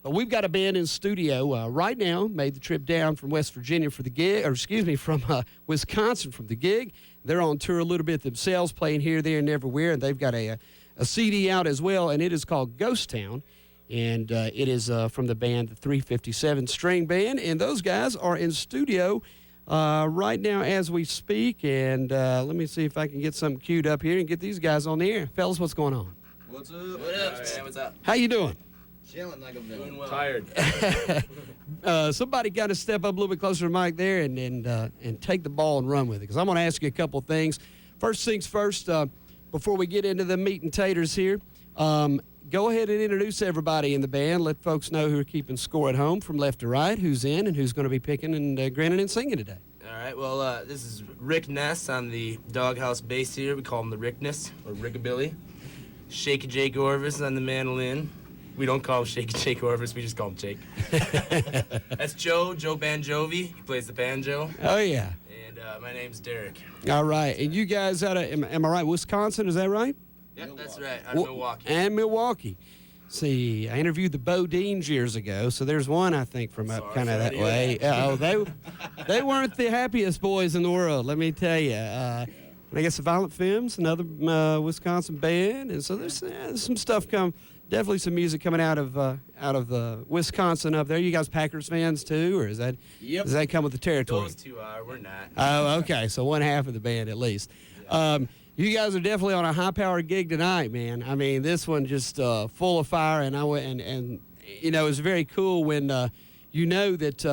But we've got a band in studio right now, made the trip down from West Virginia for the gig, or excuse me, from Wisconsin from the gig. They're on tour a little bit themselves, playing here, there, and everywhere, and they've got a CD out as well, and it is called Ghost Town, and it is from the band, the 357 String Band, and those guys are in studio right now as we speak, and let me see if I can get something queued up here and get these guys on the air. Fellas, what's going on? What's up? What up, man? What's up? How you doing? Chilling like I'm doing well. Tired. Somebody got to step up a little bit closer to Mike there and take the ball and run with it, because I'm going to ask you a couple of things. First things first, before we get into the meat and taters here, go ahead and introduce everybody in the band. Let folks know who are keeping score at home from left to right, who's in and who's going to be picking and grinning and singing today. All right, well, this is Rick Ness on the Doghouse bass here. We call him the Rickness, or Rickabilly. Shaky Jake Orvis on the mandolin. We don't call him Shaky Jake Orvis, we just call him Jake. That's Joe Banjovi. He plays the banjo. Oh, yeah. And my name's Derek. All right. And you guys out of, am I right, Wisconsin, is that right? Yeah, that's right, out of Milwaukee. And Milwaukee. See, I interviewed the Bodines years ago, so there's one, I think, from up kind of that way. Oh, they weren't the happiest boys in the world, let me tell you. I guess the Violent Femmes, another Wisconsin band, and so there's some stuff definitely some music coming out of Wisconsin up there. You guys Packers fans too, or does that come with the territory? Those two are. We're not. Oh, okay. So one half of the band at least. Yeah. You guys are definitely on a high-powered gig tonight, man. I mean, this one just full of fire, and you know, it's very cool when you know that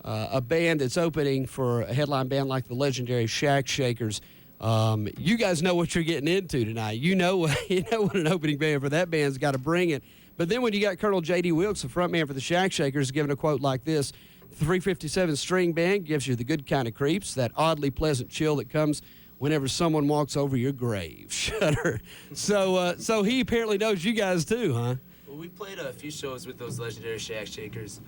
a band that's opening for a headline band like the legendary Shack Shakers. You guys know what you're getting into tonight. You know what an opening band for that band's got to bring it. But then when you got Colonel J.D. Wilkes, the frontman for the Shack Shakers, giving a quote like this, the 357 String Band gives you the good kind of creeps, that oddly pleasant chill that comes whenever someone walks over your grave. Shudder. So he apparently knows you guys too, huh? Well, we played a few shows with those legendary Shack Shakers.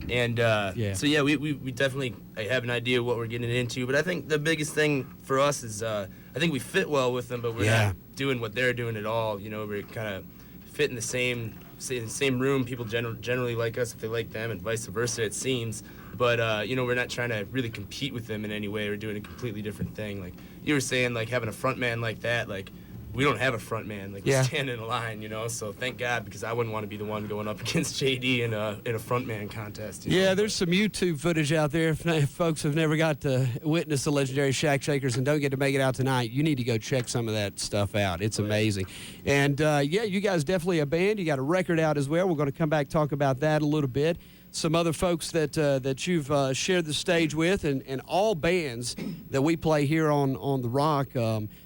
And so, yeah, we definitely have an idea of what we're getting into. But I think the biggest thing for us is I think we fit well with them, but we're not doing what they're doing at all. You know, we're kind of fit in the same room. People generally like us if they like them, and vice versa, it seems. But, you know, we're not trying to really compete with them in any way. We're doing a completely different thing. Like you were saying, like having a front man like that, like, we don't have a front man. Like, we stand in a line, you know, so thank God, because I wouldn't want to be the one going up against JD in a front man contest. You know? There's some YouTube footage out there. If folks have never got to witness the legendary Shack Shakers and don't get to make it out tonight, you need to go check some of that stuff out. It's amazing. And, you guys definitely a band. You got a record out as well. We're going to come back and talk about that a little bit. Some other folks that you've shared the stage with, and all bands that we play here on The Rock,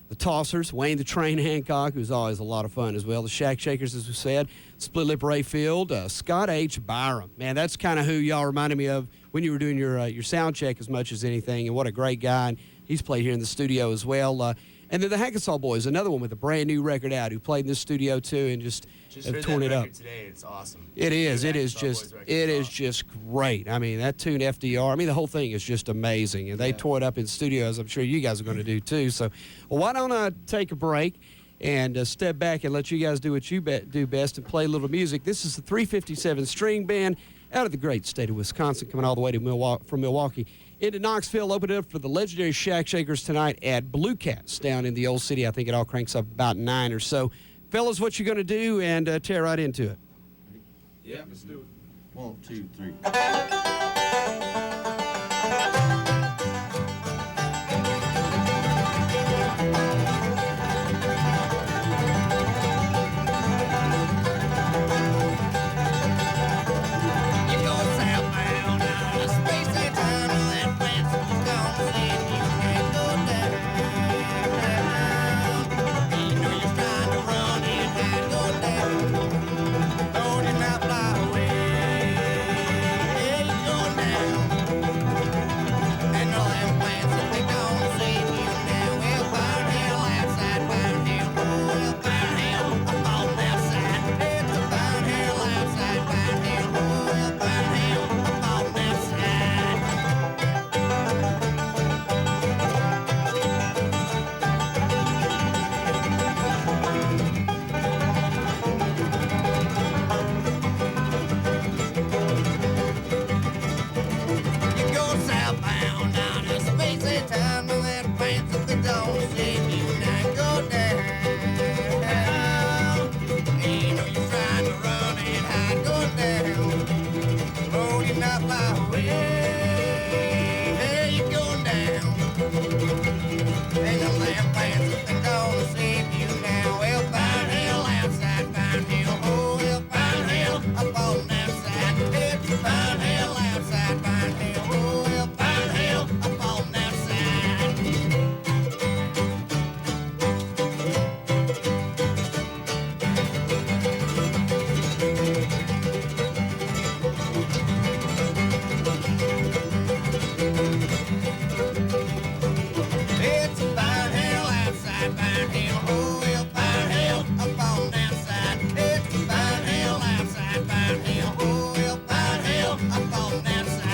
the Tossers, Wayne the Train Hancock, who's always a lot of fun as well, the Shack Shakers, as we said, Split Lip Rayfield, Scott H. Byram. Man, that's kind of who y'all reminded me of when you were doing your sound check as much as anything, and what a great guy, and he's played here in the studio as well. And then the Hackensaw Boys, another one with a brand new record out, who played in this studio too, and just have torn it up. Today, it's awesome. It is just great. I mean, that tune FDR, I mean, the whole thing is just amazing, and they tore it up in studios. I'm sure you guys are going to do too. So, well, why don't I take a break and step back and let you guys do what you do best and play a little music. This is the 357 String Band out of the great state of Wisconsin, coming all the way to from Milwaukee into Knoxville. Open it up for the legendary Shack Shakers tonight at Blue Cats down in the Old City. I think it all cranks up about 9 or so. Fellas, what you going to do, and tear right into it? Yeah, let's do it. 1, 2, 3. Down. Pine Hill, oh, well, Pine Hill, up on that side. It's Pine Hill, outside Pine Hill, oh, well, Pine Hill, up on that side.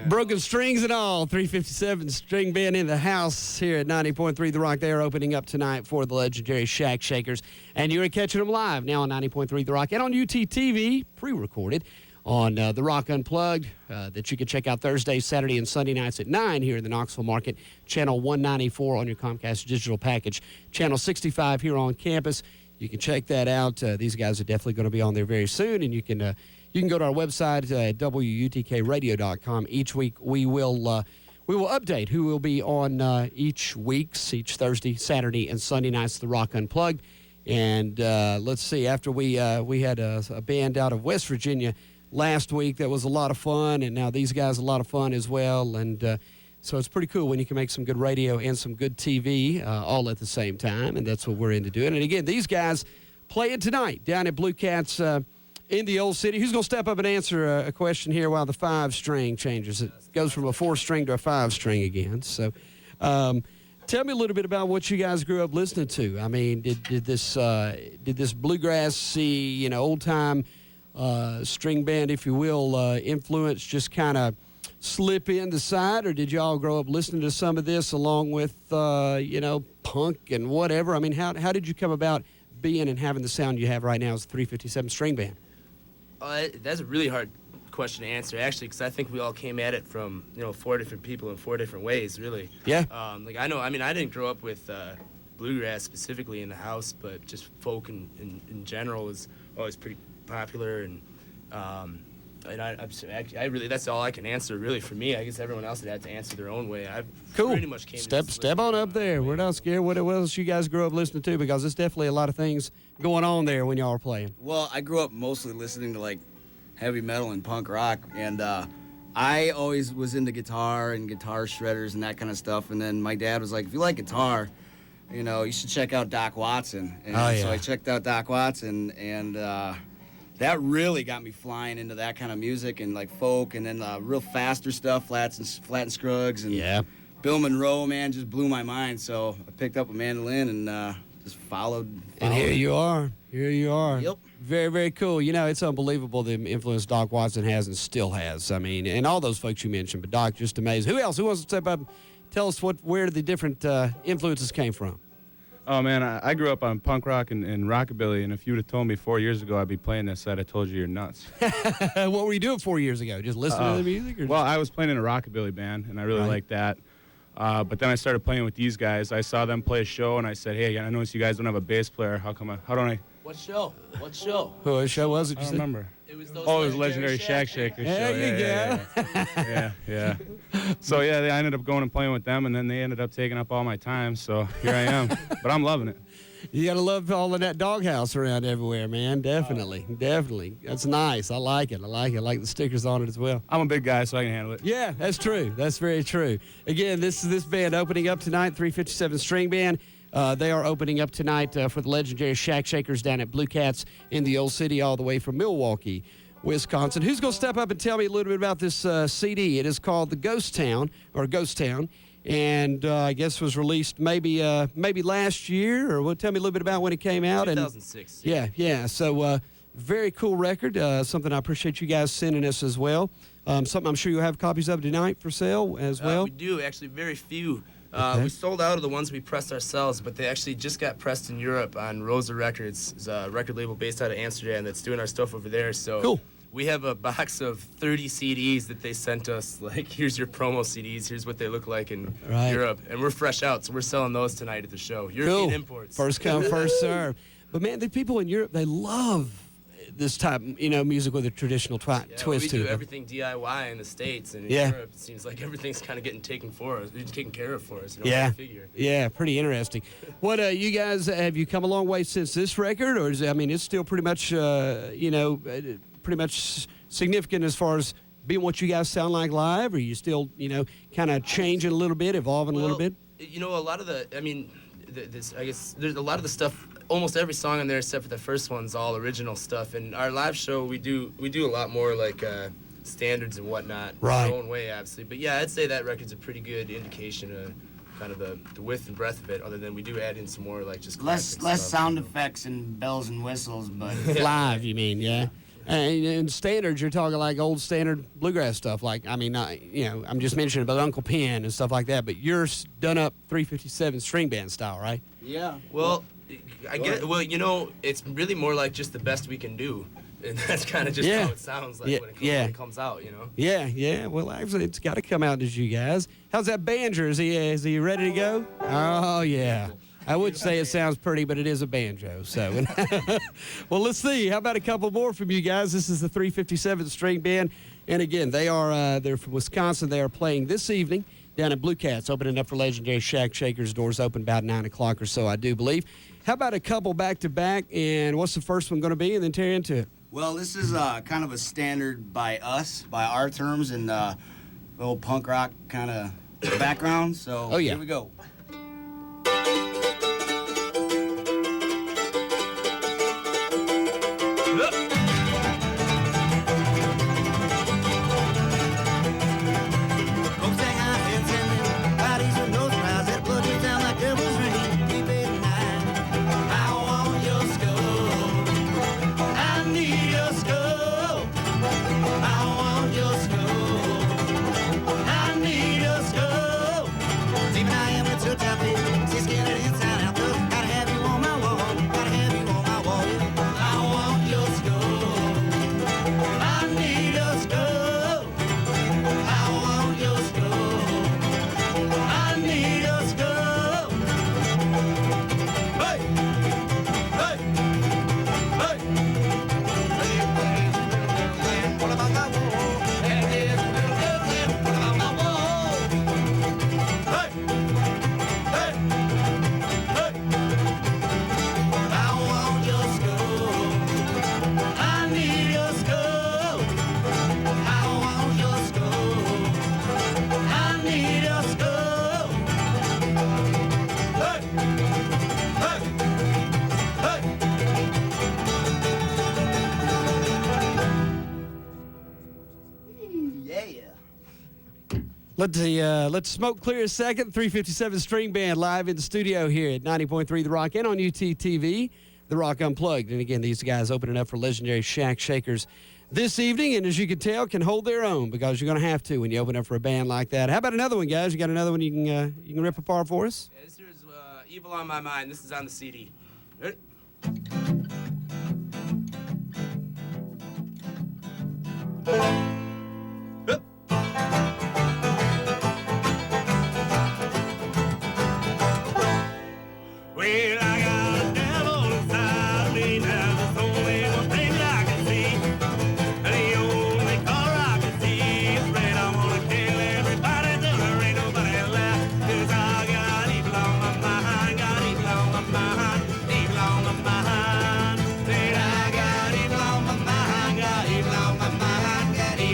Broken strings and all, 357 string band in the house here at 90.3 The Rock. They are opening up tonight for the legendary Shack Shakers. And you're catching them live now on 90.3 The Rock and on UTTV, pre-recorded on The Rock Unplugged, that you can check out Thursday, Saturday, and Sunday nights at 9 here in the Knoxville market. Channel 194 on your Comcast digital package. Channel 65 here on campus. You can check that out. These guys are definitely going to be on there very soon, and you can go to our website at WUTKradio.com. Each week we will update who will be on each Thursday, Saturday, and Sunday nights The Rock Unplugged. And let's see, after we had a band out of West Virginia last week that was a lot of fun, and now these guys a lot of fun as well. And so it's pretty cool when you can make some good radio and some good TV all at the same time, and that's what we're into doing. And again, these guys playing tonight down at Blue Cats in the Old City. Who's going to step up and answer a question here while the 5-string changes? It goes from a 4-string to a 5-string again. So tell me a little bit about what you guys grew up listening to. I mean, did this bluegrassy, old-time string band, if you will, influence just kind of slip in the side, or did y'all grow up listening to some of this along with, punk and whatever? I mean, how did you come about being and having the sound you have right now as a 357 string band? That's a really hard question to answer, actually, because I think we all came at it from 4 different people in 4 different ways, really. Yeah. I didn't grow up with bluegrass specifically in the house, but just folk in general was always pretty popular, and I really, that's all I can answer, really, for me. I guess everyone else would have to answer their own way. I cool. pretty much came to Step on up there. We're not scared. What else you guys grew up listening to? Because there's definitely a lot of things going on there when y'all are playing. Well, I grew up mostly listening to, like, heavy metal and punk rock, and I always was into guitar and guitar shredders and that kind of stuff. And then my dad was like, if you like guitar, you should check out Doc Watson. And so I checked out Doc Watson, and that really got me flying into that kind of music and like folk, and then real faster stuff, Flat and Scruggs, and Bill Monroe, man, just blew my mind. So I picked up a mandolin and just followed. And here you are. Yep. Very, very cool. It's unbelievable the influence Doc Watson has and still has. I mean, and all those folks you mentioned, but Doc, just amazing. Who else? Who wants to step up and tell us where the different influences came from? Oh, man, I grew up on punk rock and rockabilly, and if you would have told me 4 years ago I'd be playing this, I'd have told you you're nuts. What were you doing 4 years ago? Just listening to the music? Or well, I was playing in a rockabilly band, and I really liked that. But then I started playing with these guys. I saw them play a show, and I said, hey, I noticed you guys don't have a bass player. How don't I? What show? What show? What show was it? I don't remember. It was those it was Legendary Shack Shakers show. There you go. Yeah. So, I ended up going and playing with them, and then they ended up taking up all my time. So here I am. But I'm loving it. You got to love all of that doghouse around everywhere, man. Definitely. That's nice. I like it. I like the stickers on it as well. I'm a big guy, so I can handle it. Yeah, that's true. That's very true. Again, this band opening up tonight, 357 String Band. They are opening up tonight for the legendary Shack Shakers down at Blue Cats in the Old City, all the way from Milwaukee, Wisconsin. Who's going to step up and tell me a little bit about this CD? It is called The Ghost Town, and I guess was released maybe last year, or tell me a little bit about when it came out. 2006. Yeah. So very cool record. Something I appreciate you guys sending us as well. Something I'm sure you'll have copies of tonight for sale as well. We do, actually, very few. Okay. We sold out of the ones we pressed ourselves, but they actually just got pressed in Europe on Rosa Records. It's a record label based out of Amsterdam that's doing our stuff over there. So cool. We have a box of 30 CDs that they sent us. Like, here's your promo CDs. Here's what they look like in Europe. And we're fresh out, so we're selling those tonight at the show. European imports. First come, first serve. But, man, the people in Europe, they love this type, music with a traditional twist to it. We do everything DIY in the States, and in Europe, it seems like everything's kind of getting taken care of for us. Yeah, pretty interesting. What you guys, have you come a long way since this record, or is it's still pretty much pretty much significant as far as being what you guys sound like live, or are you still kind of changing a little bit, evolving a little bit? A lot of I guess there's a lot of the stuff. Almost every song on there, except for the first one's all original stuff. And our live show, we do a lot more like standards and whatnot. Right. Their own way, obviously. But yeah, I'd say that record's a pretty good indication of kind of the width and breadth of it. Other than we do add in some more like just Less classic stuff, sound you know. effects and bells and whistles, but Live, you mean, yeah? And standards, you're talking like old standard bluegrass stuff. Like, I mean, I'm just mentioning about Uncle Pen and stuff like that, but you're done up 357 string band style, right? yeah. Well, I get. Well, it's really more like just the best we can do, and that's kind of just Yeah. how it sounds like Yeah, when yeah. it comes out. Yeah. Well, actually, it's got to come out as you guys. How's that banjo? Is he ready to go? Oh, yeah. I would say it sounds pretty, but it is a banjo. So, well, let's see. How about a couple more from you guys? This is the 357 String Band, and again, they're from Wisconsin. They are playing this evening down at Blue Cats, opening up for legendary Shack Shakers. Doors open about 9 o'clock or so, I do believe. How about a couple back to back? And what's the first one going to be? And then tear into it. Well, this is kind of a standard by our terms, and little punk rock kind of background. So Oh, yeah. here we go. Folks hang our heads in them bodies with no surprise. That blood drips down like devil's rain. Keep it in mind. I want your skull. I need your skull. I want your skull. I need your skull. Even I am a tough topic. See skin it inside out. Though. Gotta have you on my wall. Gotta have you on my wall. I want your skull. I need your skull. I want your skull. I need your skull. Hey! Hey! Hey! What about my wall? Hey, what about my wall? Hey! Hey! Hey! I want your skull. I need your skull. I want your skull. I need your skull. Hey! Hey! Yeah. Let the smoke clear a second. 357 String Band live in the studio here at 90.3 The Rock and on UTTV, The Rock Unplugged. And again, these guys opening up for legendary Shack Shakers this evening, and as you can tell, can hold their own because you're going to have to when you open up for a band like that. How about another one, guys? You got another one you can rip apart for us? Yeah, this is Evil on My Mind. This is on the CD. Ready? Well, I got a devil inside me now. There's only one thing that I can see. And the only color I can see is red. I wanna kill everybody till there ain't nobody left. 'Cause I got evil on my mind. Got evil on my mind. Evil on my mind. Said I got evil on my mind. Got evil on my mind. Got evil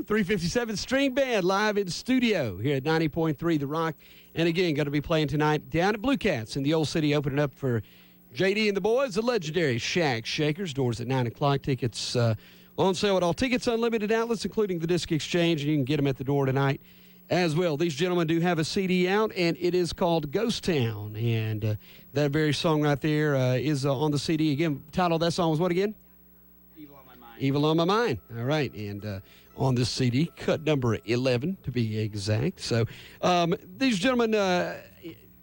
357 String Band live in studio here at 90.3 The Rock. And again, going to be playing tonight down at Blue Cats in the Old City, opening up for JD and the boys, the legendary Shack Shakers. Doors at 9 o'clock. Tickets on sale at all Tickets Unlimited outlets, including the Disc Exchange, and you can get them at the door tonight as well. These gentlemen do have a CD out, and it is called Ghost Town. And that very song right there is on the CD. Again, title of that song was what again? Evil on My Mind. Evil on My Mind. All right. And on this CD, cut number 11 to be exact. So these gentlemen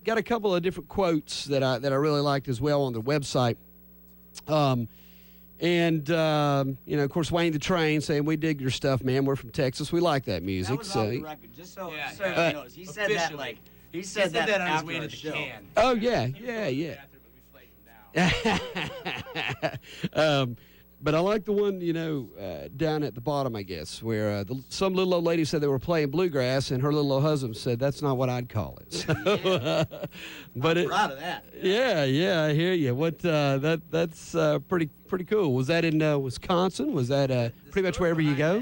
got a couple of different quotes that I really liked as well on their website. Of course, Wayne the Train saying, "We dig your stuff, man. We're from Texas. We like that music." That was off the record, just so everybody knows. He said that like he said that on his after way to the the show. can. Oh, yeah. But I like the one, down at the bottom, I guess, where some little old lady said they were playing bluegrass, and her little old husband said, "That's not what I'd call it." So, but I'm proud of that. Yeah, I hear you. That's pretty cool. Was that in Wisconsin? Was that pretty much wherever you go?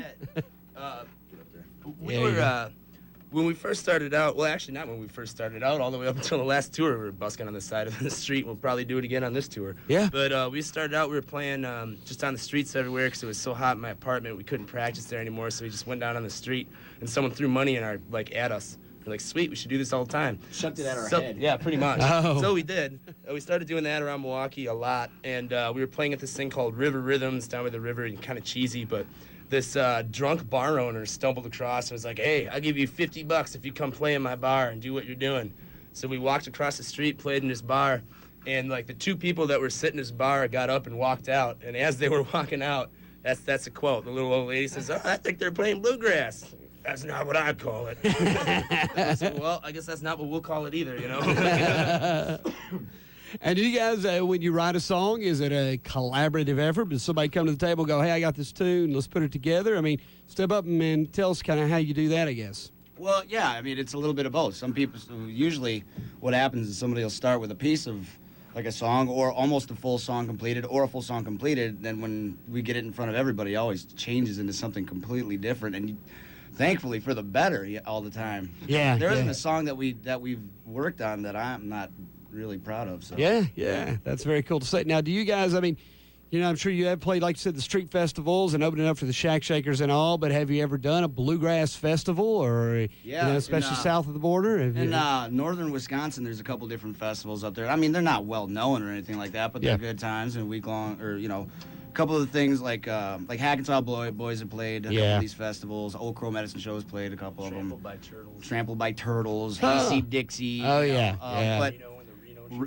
We were when we first started out. Well, actually, not when we first started out. All the way up until the last tour, we were busking on the side of the street. We'll probably do it again on this tour. Yeah. But we started out. We were playing just on the streets everywhere because it was so hot in my apartment. We couldn't practice there anymore, so we just went down on the street, and someone threw money in our at us. We're like, "Sweet, we should do this all the time." Shoved it at our head. Yeah, pretty much. Oh. So we did. We started doing that around Milwaukee a lot, and we were playing at this thing called River Rhythms down by the river, and kind of cheesy, but this drunk bar owner stumbled across and was like, "Hey, I'll give you $50 if you come play in my bar and do what you're doing." So we walked across the street, played in his bar, and like the two people that were sitting in his bar got up and walked out. And as they were walking out, that's a quote. The little old lady says, "Oh, I think they're playing bluegrass." "That's not what I call it." I said, "Well, I guess that's not what we'll call it either, And do you guys, when you write a song, is it a collaborative effort? Does somebody come to the table and go, "Hey, I got this tune, let's put it together"? I mean, step up and tell us kind of how you do that, I guess. Well, yeah, I mean, it's a little bit of both. Some people, usually what happens is somebody will start with a piece of like a song or almost a full song completed or a full song completed. Then when we get it in front of everybody, it always changes into something completely different. And thankfully for the better all the time. Yeah. There isn't a song that we've worked on that I'm not really proud of. So. Yeah, that's very cool to say. Now, do you guys, I mean, I'm sure you have played, like you said, the street festivals and opening up for the Shack Shakers and all, but have you ever done a bluegrass festival or, especially south of the border? In northern Wisconsin, there's a couple different festivals up there. I mean, they're not well known or anything like that, but they're good times and week-long, or, a couple of the things like Hackensaw Boys have played a couple of these festivals. Old Crow Medicine Show has played a couple of them. Trampled by Turtles. Hayseed Dixie. Oh, yeah. But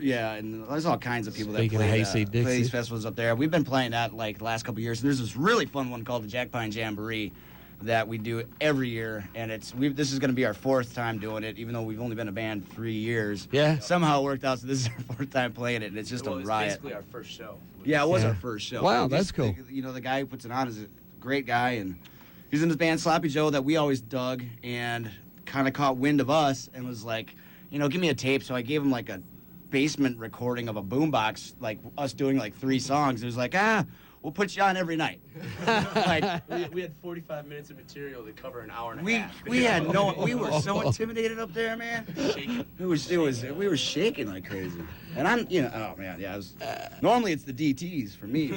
yeah, and there's all kinds of people Speaking that play, of Hayseed Dixie. play these festivals up there. We've been playing that like the last couple of years. And there's this really fun one called the Jack Pine Jamboree that we do every year, and this is going to be our fourth time doing it, even though we've only been a band 3 years. Yeah. Somehow it worked out, so this is our fourth time playing it, and it's just a riot. Basically our first show. Yeah, it was our first show. Wow, that's cool. The guy who puts it on is a great guy, and he's in this band Sloppy Joe that we always dug, and kind of caught wind of us and was like, give me a tape. So I gave him like a basement recording of a boombox, like us doing like 3 songs. It was like, we'll put you on every night. We had 45 minutes of material to cover an hour and a half. We were so intimidated up there, man. We were shaking like crazy. And oh man, yeah. Normally it's the DTs for me.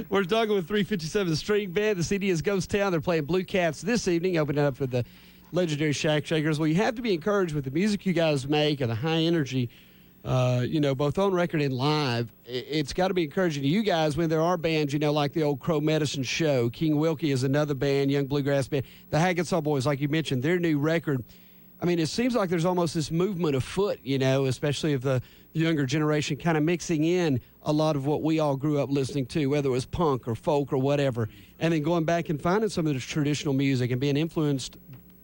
We're talking with 357 String Band. The CD is Ghost Town. They're playing Blue Cats this evening, opening up for the legendary Shack Shakers. Well, you have to be encouraged with the music you guys make and the high energy, both on record and live. It's got to be encouraging to you guys when there are bands, like the Old Crow Medicine Show. King Wilkie is another band, young bluegrass band. The Hackensaw Boys, like you mentioned, their new record. I mean, it seems like there's almost this movement afoot, especially of the younger generation kind of mixing in a lot of what we all grew up listening to, whether it was punk or folk or whatever, and then going back and finding some of the traditional music and being influenced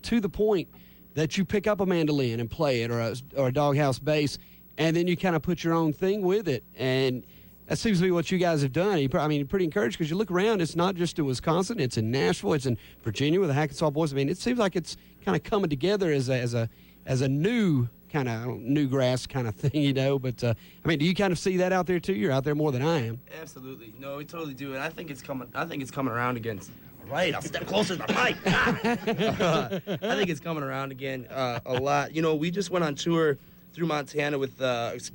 to the point that you pick up a mandolin and play it, or a doghouse bass, and then you kind of put your own thing with it. And that seems to be what you guys have done. Pretty encouraged, because you look around, it's not just in Wisconsin, it's in Nashville, it's in Virginia with the Hackensaw Boys. I mean, it seems like it's kind of coming together as a new kind kind of new grass kind of thing, you know. But I mean, do you kind of see that out there too? You're out there more than I am. Absolutely. No, we totally do, and I think it's coming around again. Right, I'll step closer to the mic. I think it's coming around again a lot. You know, we just went on tour through Montana with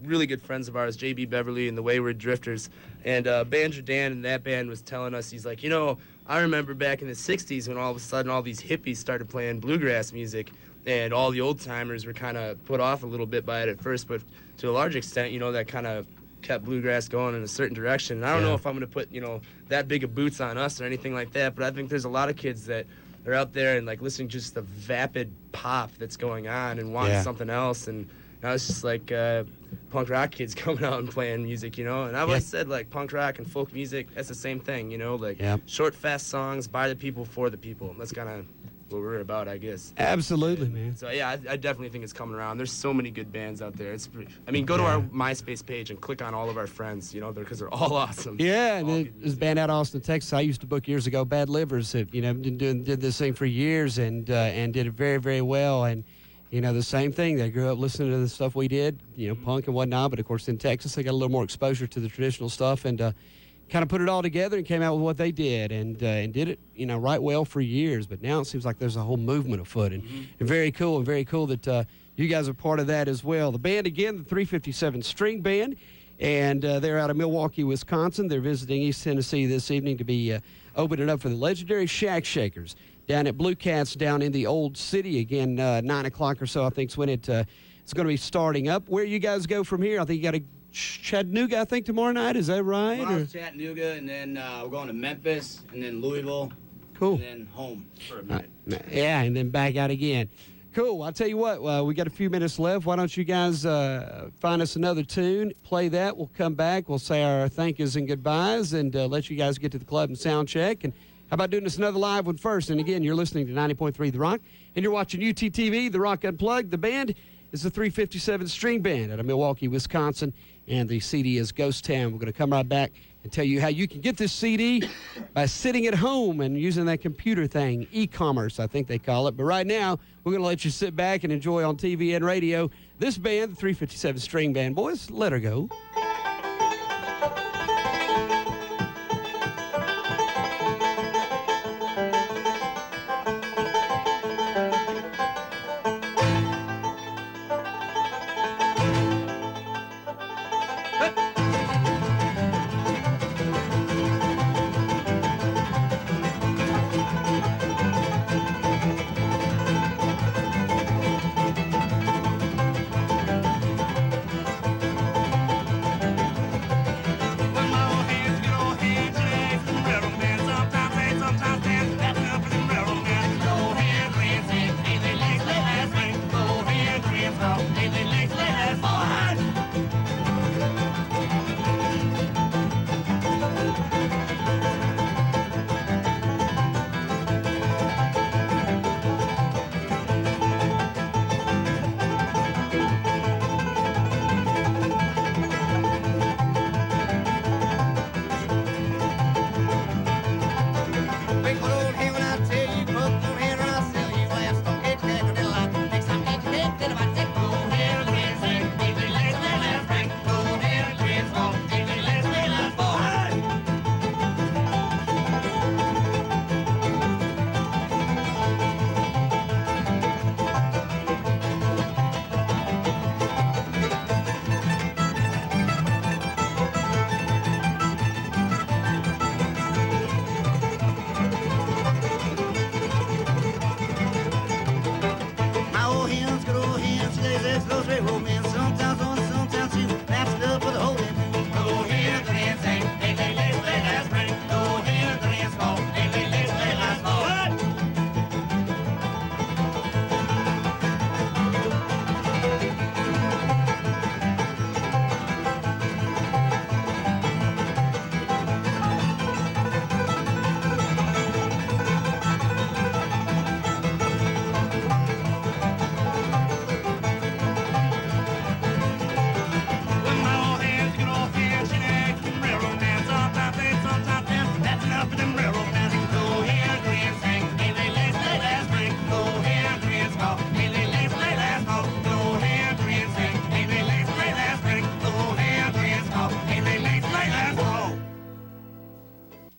really good friends of ours, JB Beverly and the Wayward Drifters. And Banjo Dan and that band was telling us, he's like, you know, I remember back in the 60s when all of a sudden all these hippies started playing bluegrass music, and all the old-timers were kind of put off a little bit by it at first, but to a large extent, you know, that kind of kept bluegrass going in a certain direction. And I don't know if I'm going to put, you know, that big of boots on us or anything like that, but I think there's a lot of kids that are out there and, like, listening to just the vapid pop that's going on and wanting something else. And now it's just like punk rock kids coming out and playing music, you know. And I've always said, like, punk rock and folk music, that's the same thing, you know, like short, fast songs by the people for the people. That's kind of what we're about, I guess. Absolutely, man. So yeah, I definitely think it's coming around. There's so many good bands out there. Go to our MySpace page and click on all of our friends, you know, because they're all awesome. Yeah, and there's a band out of Austin, Texas. I used to book years ago. Bad Livers, you know, did this thing for years and did it very, very well. And you know, the same thing. They grew up listening to the stuff we did, you know, punk and whatnot. But of course, in Texas, they got a little more exposure to the traditional stuff and kind of put it all together and came out with what they did and did it, you know, right well for years. But now it seems like there's a whole movement afoot and very cool that you guys are part of that as well. The band, again, the 357 String Band, and they're out of Milwaukee, Wisconsin. They're visiting East Tennessee this evening to be opening up for the legendary Shack Shakers down at Blue Cats down in the Old City. Again, 9 o'clock or so, I think, is when it's going to be starting up. Where you guys go from here? I think you got to Chattanooga, I think, tomorrow night. Is that right? Tomorrow's Chattanooga, and then we're going to Memphis, and then Louisville. Cool. And then home for a minute. Yeah, and then back out again. Cool. I'll tell you what, we got a few minutes left. Why don't you guys find us another tune, play that. We'll come back. We'll say our thank yous and goodbyes and let you guys get to the club and sound check. And how about doing this another live one first? And again, you're listening to 90.3 The Rock, and you're watching UTTV, The Rock Unplugged. The band is the 357 String Band out of Milwaukee, Wisconsin, and the CD is Ghost Town. We're going to come right back and tell you how you can get this CD by sitting at home and using that computer thing, e-commerce, I think they call it. But right now, we're going to let you sit back and enjoy on TV and radio this band, the 357 String Band. Boys, let her go.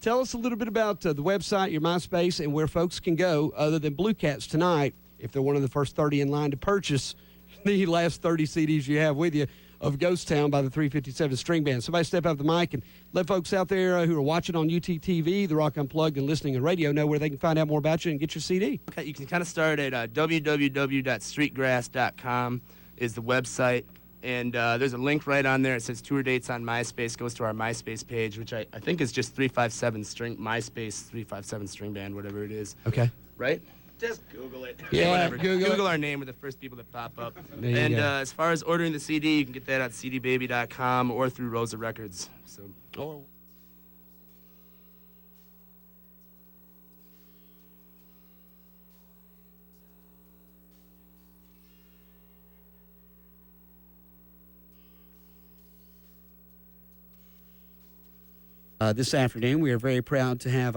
tell us a little bit about the website, your MySpace, and where folks can go other than Blue Cats tonight if they're one of the first 30 in line to purchase the last 30 CDs you have with you of Ghost Town by the 357 String Band. Somebody step out the mic and let folks out there who are watching on UTTV, The Rock Unplugged, and listening on radio know where they can find out more about you and get your CD. Okay, you can kind of start at www.streetgrass.com is the website. And there's a link right on there. It says tour dates on MySpace. Goes to our MySpace page, which I think is just 357 string MySpace 357 String Band, whatever it is. Okay. Right? Just Google it. Yeah, whatever. Google our name. We're the first people that pop up. There you And go. as far as ordering the CD, you can get that at cdbaby.com or through Rosa Records. So. This afternoon, we are very proud to have